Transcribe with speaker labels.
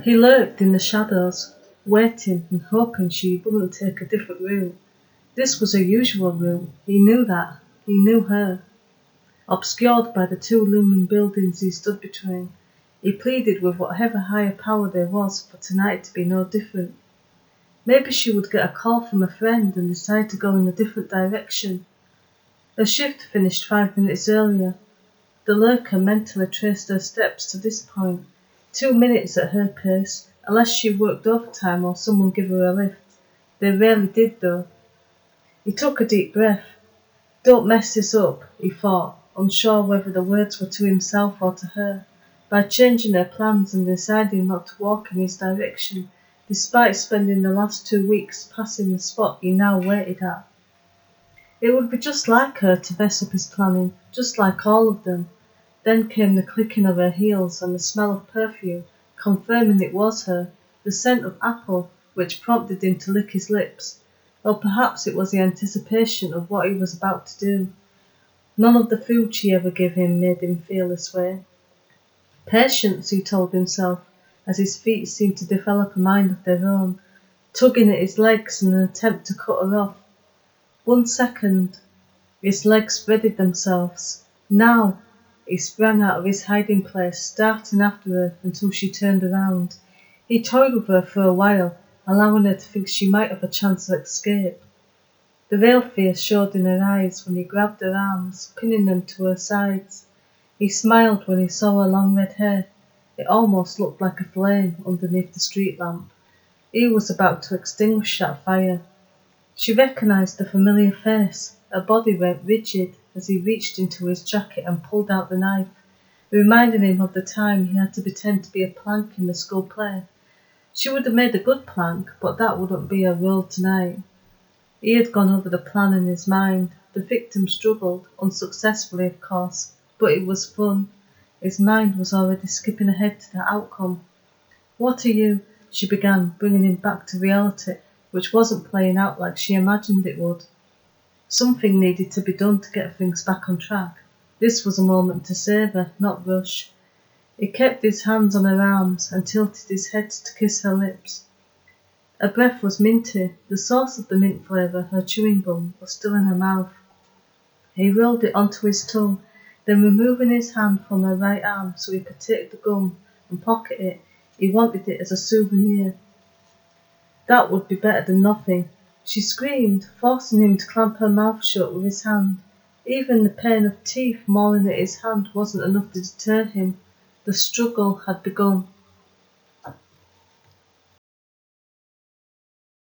Speaker 1: He lurked in the shadows, waiting and hoping she wouldn't take a different route. This was her usual route, he knew that, he knew her. Obscured by the two looming buildings he stood between, he pleaded with whatever higher power there was for tonight to be no different. Maybe she would get a call from a friend and decide to go in a different direction. Her shift finished 5 minutes earlier. The lurker mentally traced her steps to this point, 2 minutes at her pace, unless she worked overtime or someone gave her a lift. They rarely did though. He took a deep breath. Don't mess this up, he thought, unsure whether the words were to himself or to her, by changing her plans and deciding not to walk in his direction, despite spending the last 2 weeks passing the spot he now waited at. It would be just like her to mess up his planning, just like all of them. Then came the clicking of her heels and the smell of perfume, confirming it was her, the scent of apple, which prompted him to lick his lips. Or perhaps it was the anticipation of what he was about to do. None of the food she ever gave him made him feel this way. Patience, he told himself, as his feet seemed to develop a mind of their own, tugging at his legs in an attempt to cut her off. 1 second. His legs readied themselves. Now! He sprang out of his hiding place, starting after her until she turned around. He toyed with her for a while, allowing her to think she might have a chance of escape. The real fear showed in her eyes when he grabbed her arms, pinning them to her sides. He smiled when he saw her long red hair. It almost looked like a flame underneath the street lamp. He was about to extinguish that fire. She recognised the familiar face. Her body went rigid as he reached into his jacket and pulled out the knife, reminding him of the time he had to pretend to be a plank in the school play. She would have made a good plank, but that wouldn't be her role tonight. He had gone over the plan in his mind. The victim struggled, unsuccessfully of course, but it was fun. His mind was already skipping ahead to the outcome. What are you? She began, bringing him back to reality, which wasn't playing out like she imagined it would. Something needed to be done to get things back on track. This was a moment to savour, not rush. He kept his hands on her arms and tilted his head to kiss her lips. Her breath was minty. The source of the mint flavour, her chewing gum, was still in her mouth. He rolled it onto his tongue, then removing his hand from her right arm so he could take the gum and pocket it, he wanted it as a souvenir. That would be better than nothing. She screamed, forcing him to clamp her mouth shut with his hand. Even the pain of teeth mauling at his hand wasn't enough to deter him. The struggle had begun.